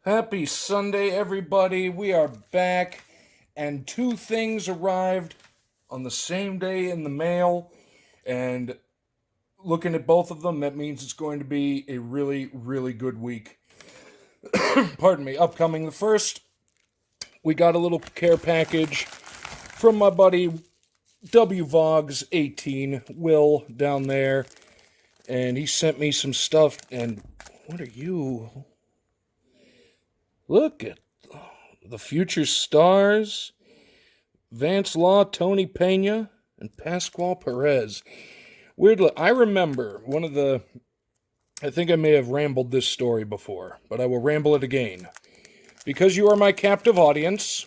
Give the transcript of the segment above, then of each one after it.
Happy Sunday, everybody. We are back, and two things arrived on the same day in the mail. And looking at both of them, that means it's going to be a really, really good week. Pardon me. Upcoming the first, we got a little care package from my buddy W Vogs 18, Will, down there. And he sent me some stuff. And what are you? Look at the future stars. Vance Law, Tony Pena, and Pascual Perez. Weirdly, I remember I think I may have rambled this story before, but I will ramble it again. Because you are my captive audience,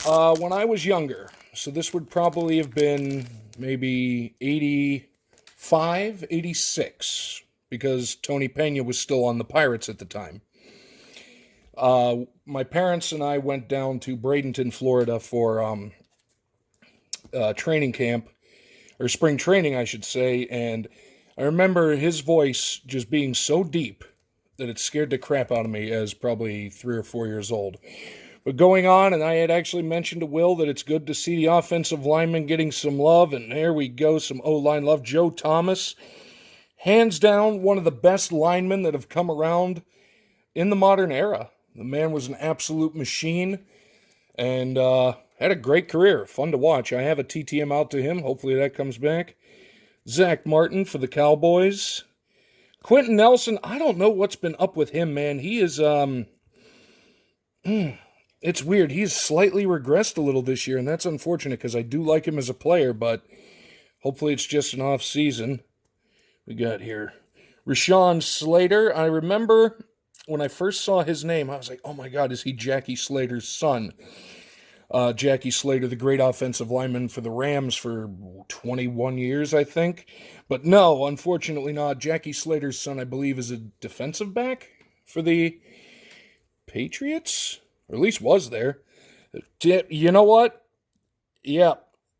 when I was younger, so this would probably have been maybe 85, 86, because Tony Pena was still on the Pirates at the time. My parents and I went down to Bradenton, Florida for training camp, or spring training, I should say, and I remember his voice just being so deep that it scared the crap out of me as probably 3 or 4 years old. But going on, and I had actually mentioned to Will that it's good to see the offensive linemen getting some love, and there we go, some O-line love. Joe Thomas, hands down, one of the best linemen that have come around in the modern era. The man was an absolute machine, and had a great career. Fun to watch. I have a TTM out to him. Hopefully that comes back. Zach Martin for the Cowboys. Quentin Nelson, I don't know what's been up with him, man. He is, it's weird. He's slightly regressed a little this year, and that's unfortunate because I do like him as a player, but hopefully it's just an off season. We got here Rashawn Slater. I remember when I first saw his name, I was like, oh my God, is he Jackie Slater's son? Jackie Slater, the great offensive lineman for the Rams for 21 years, I think. But no, unfortunately not. Jackie Slater's son, I believe, is a defensive back for the Patriots, or at least was there. You know what? Yeah,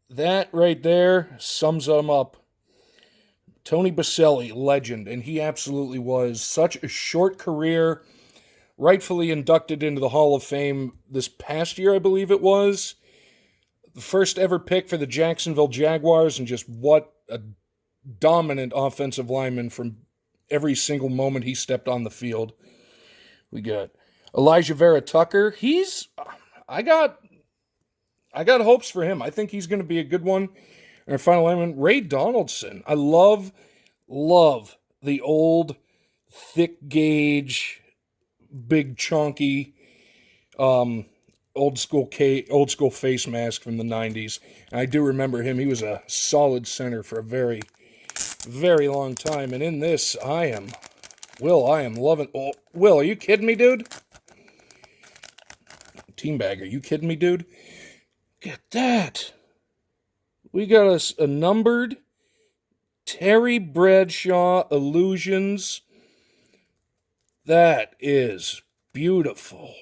that right there sums him up. Tony Baselli, legend, and he absolutely was. Such a short career, rightfully inducted into the Hall of Fame this past year, I believe it was. The first ever pick for the Jacksonville Jaguars, and just what a dominant offensive lineman from every single moment he stepped on the field. We got Elijah Vera Tucker. I got hopes for him. I think he's going to be a good one. And our final lineman, Ray Donaldson. I love the old, thick gauge, big chunky, old school face mask from the 90s. And I do remember him. He was a solid center for a very, very long time. And in this, I am loving. Oh, Will, are you kidding me, dude? Teambag, are you kidding me, dude? Get that. We got us a numbered Terry Bradshaw Illusions. That is beautiful.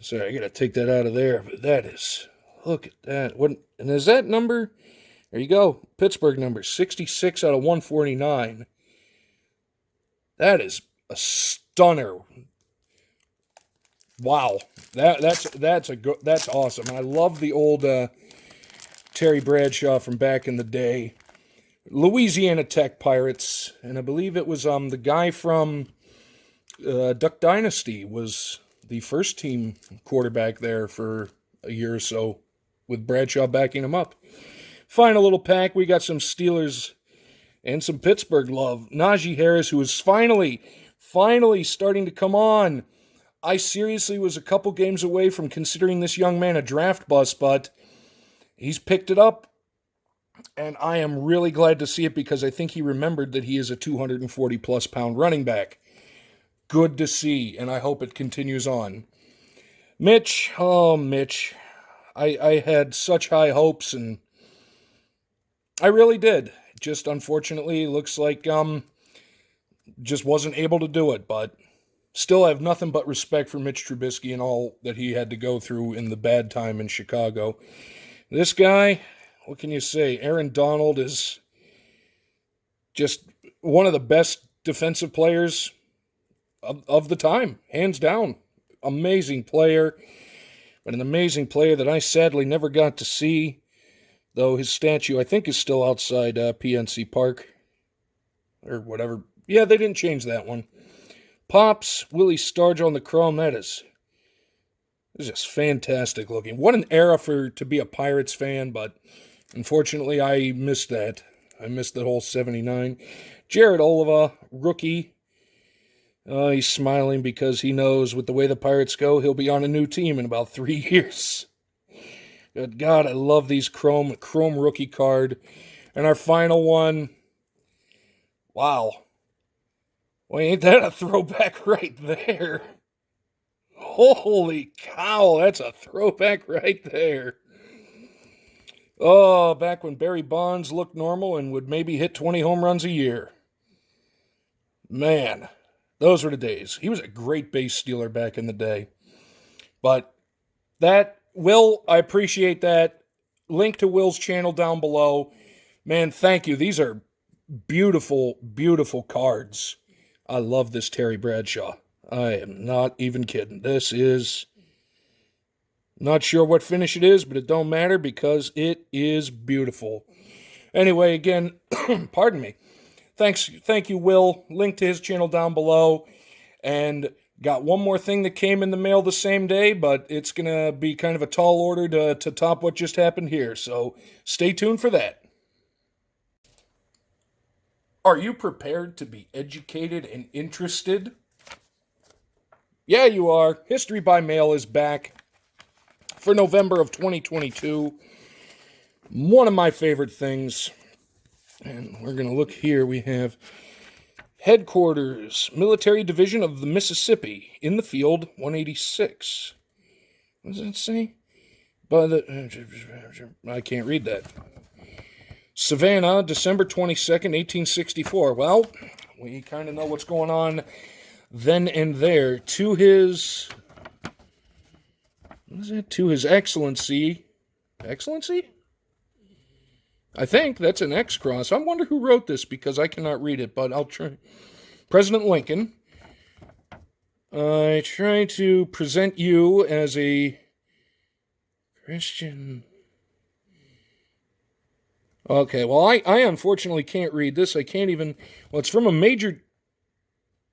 Sorry, I gotta take that out of there, but that is, look at that. And is that number? There you go. Pittsburgh number 66 out of 149. That is a stunner. Wow. That's awesome. I love the old Terry Bradshaw from back in the day. Louisiana Tech Pirates, and I believe it was the guy from Duck Dynasty was the first team quarterback there for a year or so, with Bradshaw backing him up. Final little pack, we got some Steelers and some Pittsburgh love. Najee Harris, who is finally starting to come on. I seriously was a couple games away from considering this young man a draft bust, but he's picked it up, and I am really glad to see it because I think he remembered that he is a 240-plus pound running back. Good to see, and I hope it continues on. Mitch, I had such high hopes, and I really did. Just unfortunately, looks like just wasn't able to do it, but still have nothing but respect for Mitch Trubisky and all that he had to go through in the bad time in Chicago. This guy, what can you say? Aaron Donald is just one of the best defensive players of the time, hands down. Amazing player, but an amazing player that I sadly never got to see, though his statue, I think, is still outside PNC Park, or whatever. Yeah, they didn't change that one. Pops, Willie Stargell on the chrome, that is just fantastic looking. What an era to be a Pirates fan, but unfortunately I missed that. I missed the whole 79. Jared Oliva, rookie. He's smiling because he knows with the way the Pirates go, he'll be on a new team in about 3 years. Good God, I love these chrome rookie card. And our final one, wow. Well, ain't that a throwback right there? Holy cow, that's a throwback right there. Oh, back when Barry Bonds looked normal and would maybe hit 20 home runs a year. Man, those were the days. He was a great base stealer back in the day. But that, Will, I appreciate that. Link to Will's channel down below. Man, thank you. These are beautiful, beautiful cards. I love this Terry Bradshaw. I am not even kidding. This is... Not sure what finish it is, but it don't matter because it is beautiful. Anyway, again, pardon me. Thank you, Will. Link to his channel down below. And got one more thing that came in the mail the same day, but it's going to be kind of a tall order to top what just happened here. So stay tuned for that. Are you prepared to be educated and interested? Yeah, you are. History by Mail is back for November of 2022. One of my favorite things. And we're going to look here. We have Headquarters, Military Division of the Mississippi, in the field, 186. What does it say? I can't read that. Savannah, December 22nd, 1864. Well, we kind of know what's going on then and there. To his... What is it? To his Excellency. Excellency? I think that's an X cross. I wonder who wrote this because I cannot read it, but I'll try. President Lincoln. I try to present you as a Christian. Okay, well, I unfortunately can't read this. I can't even... Well, it's from a major...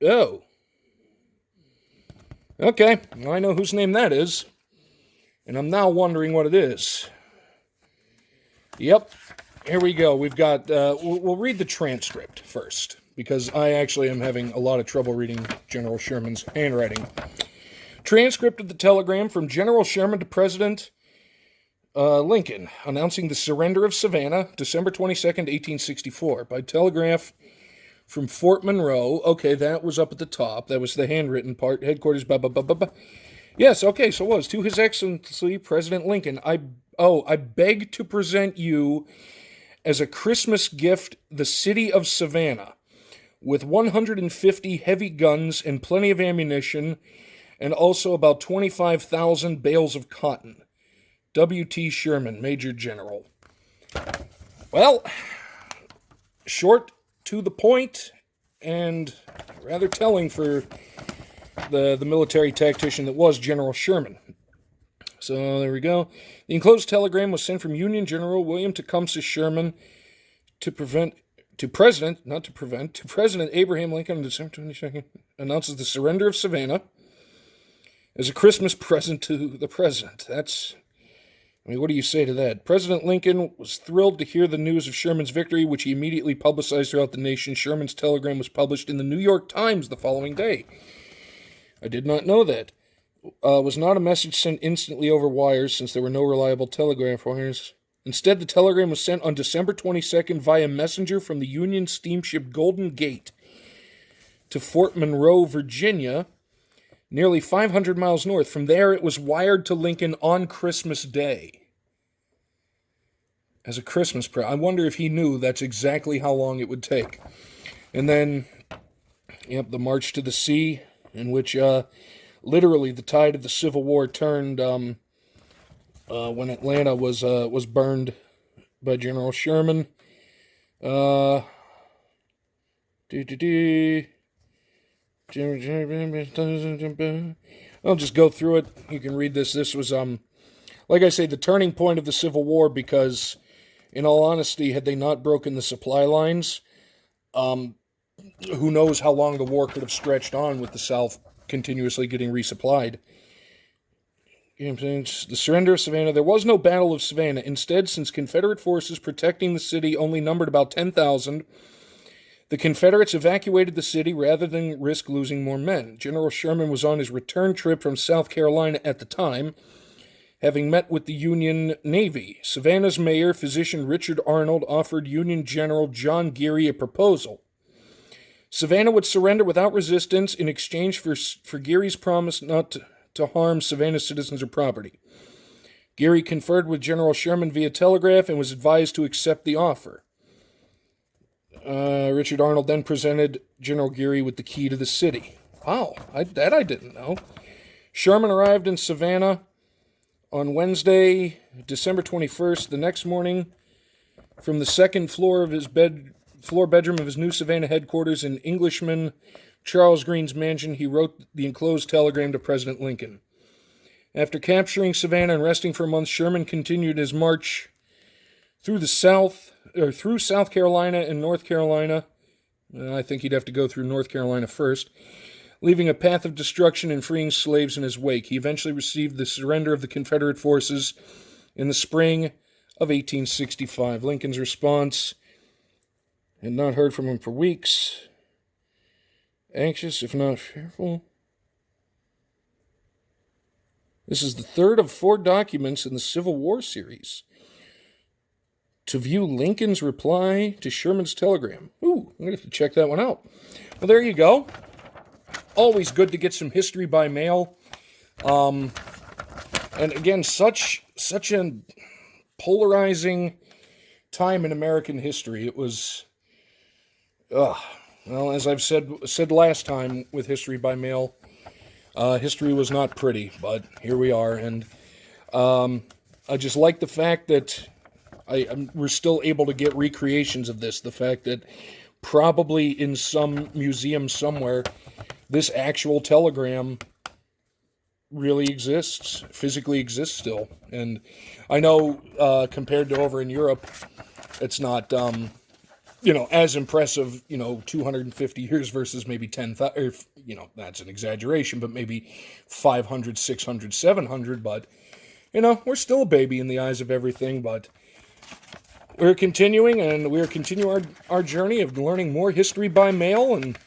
Oh. Okay, well, I know whose name that is. And I'm now wondering what it is. Yep, here we go. We've got, we'll read the transcript first, because I actually am having a lot of trouble reading General Sherman's handwriting. Transcript of the telegram from General Sherman to President Lincoln, announcing the surrender of Savannah, December 22nd, 1864, by telegraph from Fort Monroe. Okay, that was up at the top. That was the handwritten part. Headquarters, blah, blah, blah, blah, blah. Yes, okay, so it was. To His Excellency, President Lincoln, I beg to present you as a Christmas gift the city of Savannah, with 150 heavy guns and plenty of ammunition, and also about 25,000 bales of cotton. W.T. Sherman, Major General. Well, short, to the point, and rather telling for the military tactician that was General Sherman. So there we go. The enclosed telegram was sent from Union General William Tecumseh Sherman to President Abraham Lincoln on December 22nd, announces the surrender of Savannah as a Christmas present to the President. What do you say to that? President Lincoln was thrilled to hear the news of Sherman's victory, which he immediately publicized throughout the nation. Sherman's telegram was published in the New York Times the following day. I did not know that. Was not a message sent instantly over wires, since there were no reliable telegraph wires. Instead, the telegram was sent on December 22nd via messenger from the Union steamship Golden Gate to Fort Monroe, Virginia, nearly 500 miles north. From there, it was wired to Lincoln on Christmas Day. As a Christmas present. I wonder if he knew that's exactly how long it would take. And then, the March to the Sea, in which literally the tide of the Civil War turned when Atlanta was burned by General Sherman. I'll just go through it. You can read this. This was, like I say, the turning point of the Civil War because, in all honesty, had they not broken the supply lines, who knows how long the war could have stretched on with the South continuously getting resupplied. The surrender of Savannah. There was no Battle of Savannah. Instead, since Confederate forces protecting the city only numbered about 10,000, the Confederates evacuated the city rather than risk losing more men. General Sherman was on his return trip from South Carolina at the time, having met with the Union Navy. Savannah's mayor, physician Richard Arnold, offered Union General John Geary a proposal. Savannah would surrender without resistance in exchange for Geary's promise not to harm Savannah citizens or property. Geary conferred with General Sherman via telegraph and was advised to accept the offer. Richard Arnold then presented General Geary with the key to the city. Wow, that I didn't know. Sherman arrived in Savannah on Wednesday, December 21st. The next morning, from the second floor of his bedroom of his new Savannah headquarters in Englishman Charles Greene's mansion, he wrote the enclosed telegram to President Lincoln. After capturing Savannah and resting for a month, Sherman continued his march through South Carolina and North Carolina. I think he'd have to go through North Carolina first, leaving a path of destruction and freeing slaves in his wake. He eventually received the surrender of the Confederate forces in the spring of 1865. Lincoln's response: had not heard from him for weeks. Anxious, if not fearful. This is the third of 4 documents in the Civil War series. To view Lincoln's reply to Sherman's telegram. Ooh, I'm going to have to check that one out. Well, there you go. Always good to get some history by mail. And again, such a polarizing time in American history. It was, well, as I've said last time with history by mail, history was not pretty, but here we are. And I just like the fact that we're still able to get recreations of this. The fact that probably in some museum somewhere, this actual telegram really exists, physically exists still. And I know compared to over in Europe, it's not, as impressive, 250 years versus maybe 10,000, that's an exaggeration, but maybe 500, 600, 700. But, we're still a baby in the eyes of everything, but we're continuing, and we're continuing our journey of learning more history by mail, and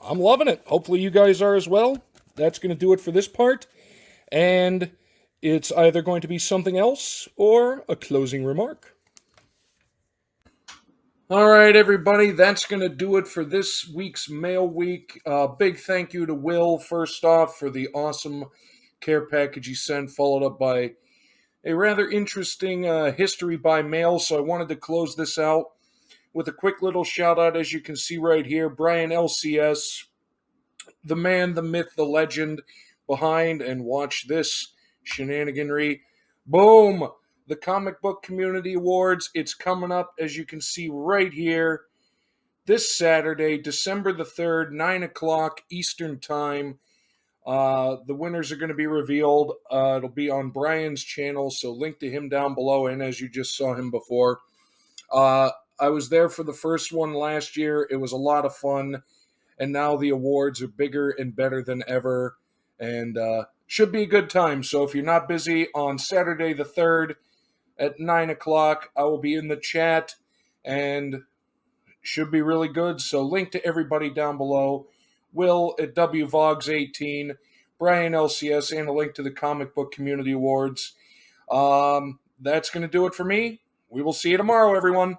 I'm loving it. Hopefully you guys are as well. That's going to do it for this part, and it's either going to be something else or a closing remark. All right, everybody, that's going to do it for this week's Mail Week. Big thank you to Will, first off, for the awesome care package he sent, followed up by a rather interesting history by mail. So I wanted to close this out with a quick little shout out, as you can see right here. Brian LCS, the man, the myth, the legend behind, and watch this shenaniganry. Boom! The Comic Book Community Awards. It's coming up, as you can see right here, this Saturday, December the 3rd, 9 o'clock Eastern Time. The winners are going to be revealed. It'll be on Brian's channel, so link to him down below, and as you just saw him before. I was there for the first one last year. It was a lot of fun, and now the awards are bigger and better than ever, and should be a good time. So if you're not busy, on Saturday the 3rd at 9 o'clock, I will be in the chat, and should be really good. So link to everybody down below. Will at WVogs18, Brian LCS, and a link to the Comic Book Community Awards. That's going to do it for me. We will see you tomorrow, everyone.